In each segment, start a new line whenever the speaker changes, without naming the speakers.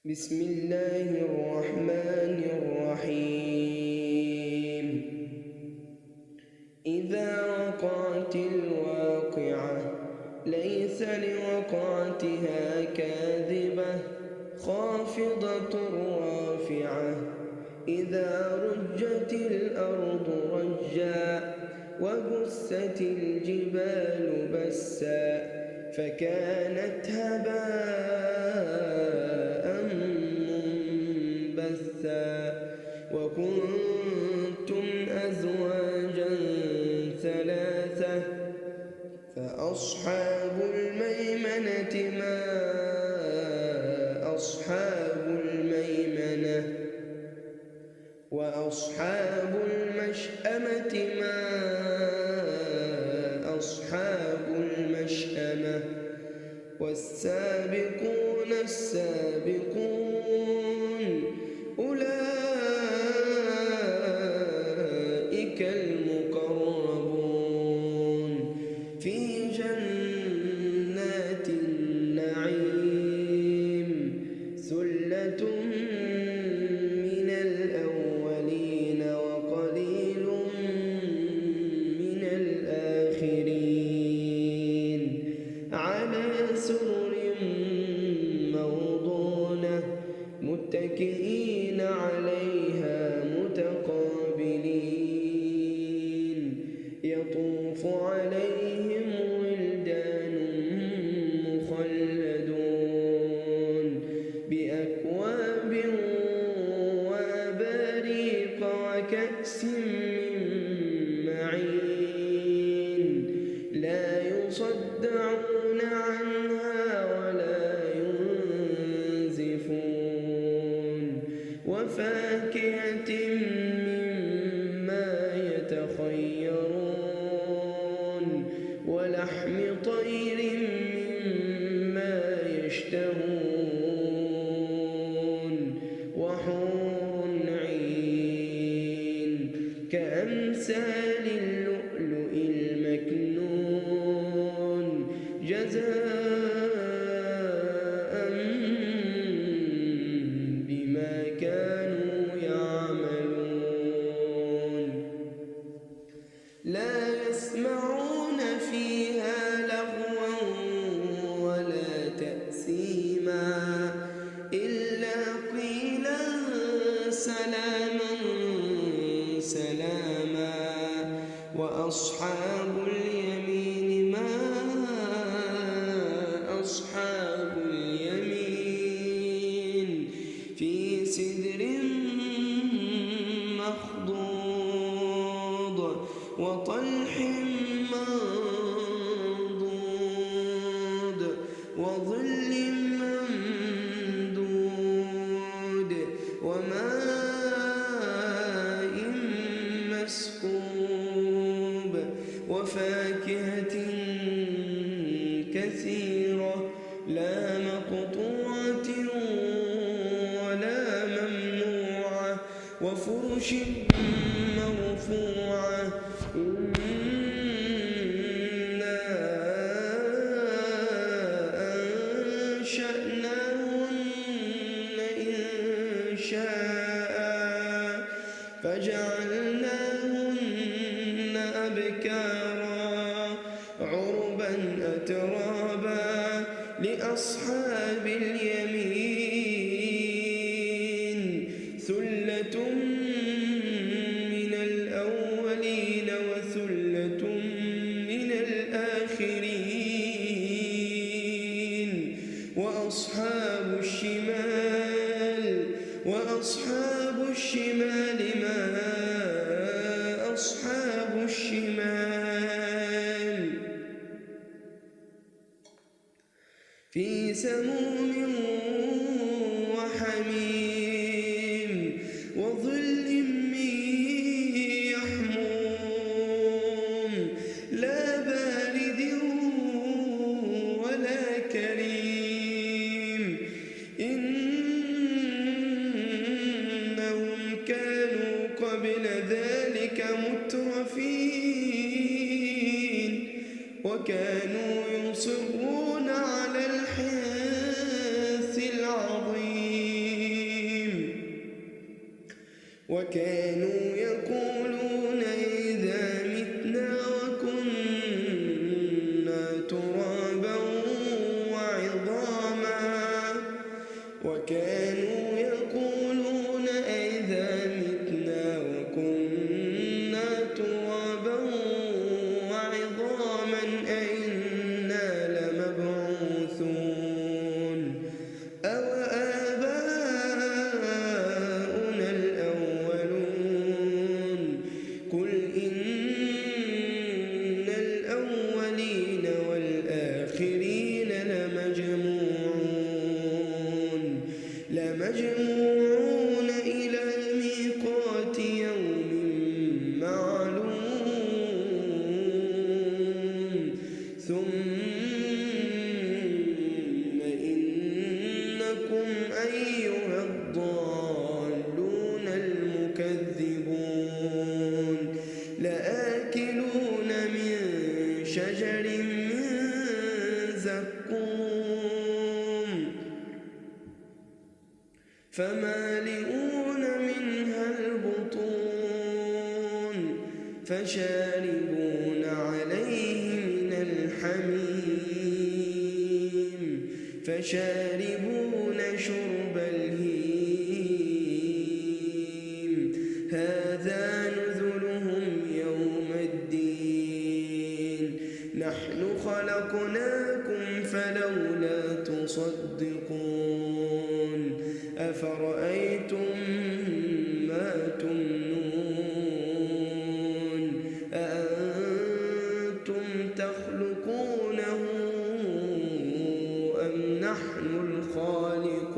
بسم الله الرحمن الرحيم. إذا وقعت الواقعة ليس لوقعتها كاذبة خافضة رافعة. إذا رجت الأرض رجا وبست الجبال بسا فكانت هباء منبثا. وكنتم أزواجا ثلاثة فأصحاب الميمنة ما أصحاب الميمنة وأصحاب المشأمة ما أصحاب المشأمة. والسابقون السابقون أولئك المقربون في جنات النعيم. ثلة من الأولين وقليل من الآخرين على سرر موضونة متكئين عليها متقابلين. يطوف عليهم ولدان مخلدون بأكواب وأباريق وكأس من معين لا يصدعون عنها ولا ينزفون. وفاكهة مما يتخيرون ولحم طير مما يشتهون. وحور عين كأمثال اللؤلؤ المكنون جزاء بما كانوا يعملون. لا يسمعون فيها لغوا ولا تأثيما إلا قيلا سلاما سلاما. وأصحاب اليمين ما أصحاب اليمين في سدر مخضود وطلح منضود وظل ممدود وماء مسكوب وفاكهة كثيرة لا مقطوعة ولا ممنوعة وفرش مرفوعة. إنا أنشأناهن إنشاء فجعلناهن أبكارا عربا أترابا لأصحاب اليمين. ثلة من الأولين وثلة من الآخرين. وأصحاب الشمال ما أصحاب الشمال في سموم وحميم وظل من يحموم لا بارد ولا كريم. إنهم كانوا قبل ذلك مترفين وكانوا يصرون على الحنث وكانوا يقولون إذا متنا وكنا ترابا وعظاما وكانوا يقولون إذا متنا وكنا ترابا وعظاما أئنا لمبعوثون أوآباؤنا الأولون قل إن الأولين والآخرين لمجموعون إلى ميقات يوم معلوم ثم إنكم أيها الضالون المكذبون لآكلون من شجر من زقوم فمالئون منها البطون فشاربون عليه من الحميم فشاربون شرب الهيم هذا نزلهم يوم الدين نحن خلقناكم فلولا تصدقون أفرأيتم ما تمنون أأنتم تخلقونه أم نحن الخالقون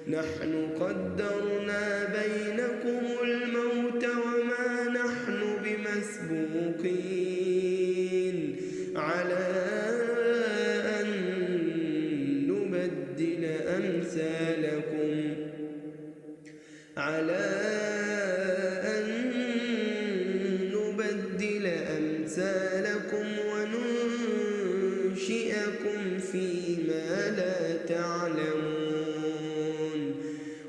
نحن قدرنا بينكم الموت وما نحن بمسبوقين على أن نبدل أمثالكم وننشئكم فيما لا تعلمون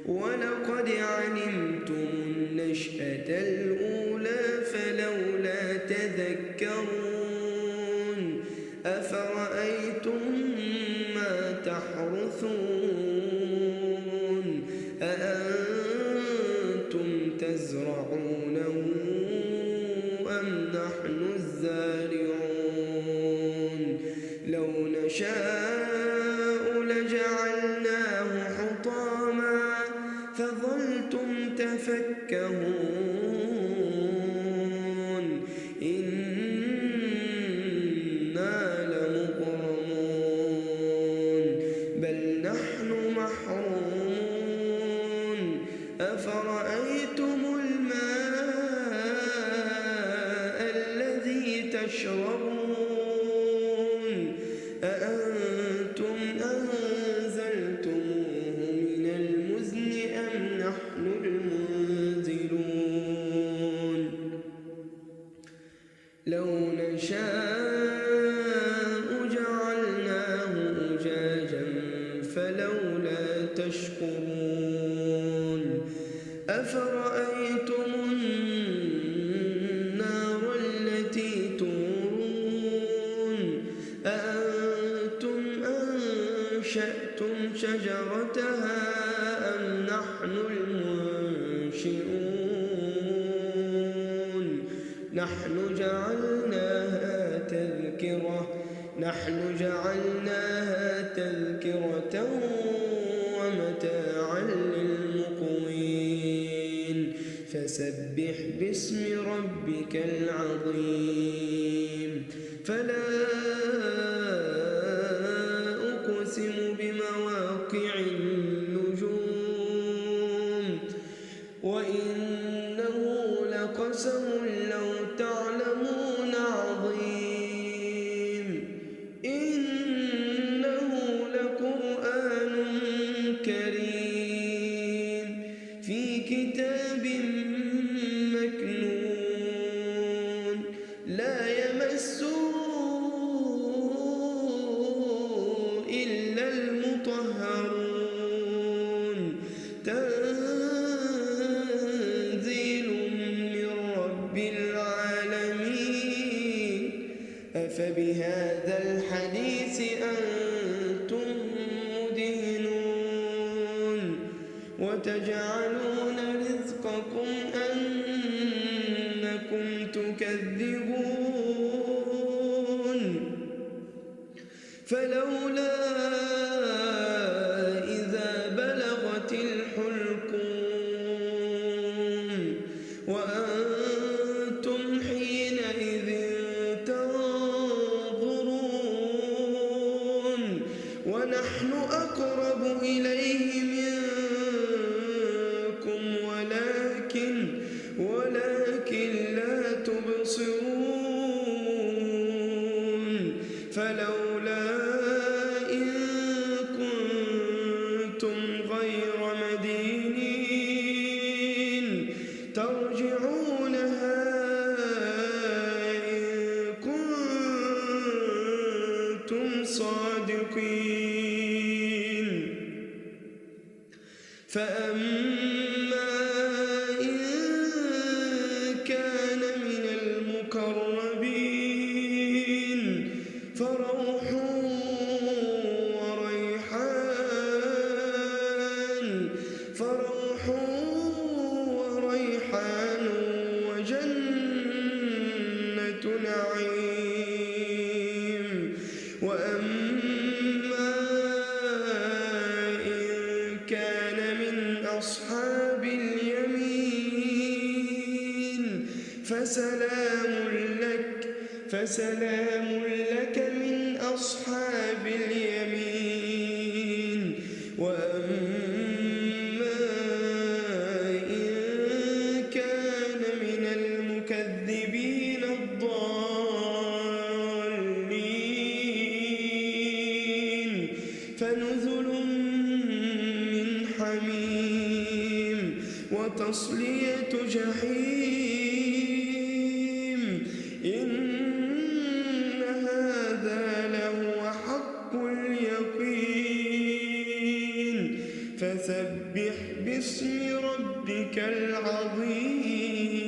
ولقد علمتم النشأة الأولى فلولا تذكرون أفرأيتم ما تحرثون أأنتم تزرعونه أم نحن الزارعون لو نشاء لجعلناه حطاما فظلتم تفكهون إنا لمغرمون بل نحن محرومون أفرأيتم الماء الذي تشربون أأنتم أنزلتموه من المزن أم نحن المنزلون لو نشاء جعلناه أجاجا فلولا تشكرون أفرأيتم النار التي تورون أأنتم أنشأتم شجرتها أم نحن المنشئون نحن جعلناها تذكرة ومتاعا للمقوين فسبح باسم ربك العظيم فلا أقسم بمواقع النجوم وإنه لقسم لو تعلمون عظيم إنه لقرآن كريم في كتاب مكنون لا يمسه وتجعلون رزقكم أنكم تكذبون فلولا إذا بلغت الحلقوم وأنتم حينئذ تنظرون ونحن أقرب إليه منكم ولكن لا تبصرون فلولا إن كنتم غير مدينين ترجعونها إن كنتم صادقين فأما إن كان من المقربين فروح وريحان وجنة نعيم وأما إن كان من أصحاب اليمين فسلام لك من أصحاب اليمين وأما إن كان من المكذبين الضالين فنزل من حميم وتصلية جحيم إن هذا لهو حق اليقين فسبح باسم ربك العظيم.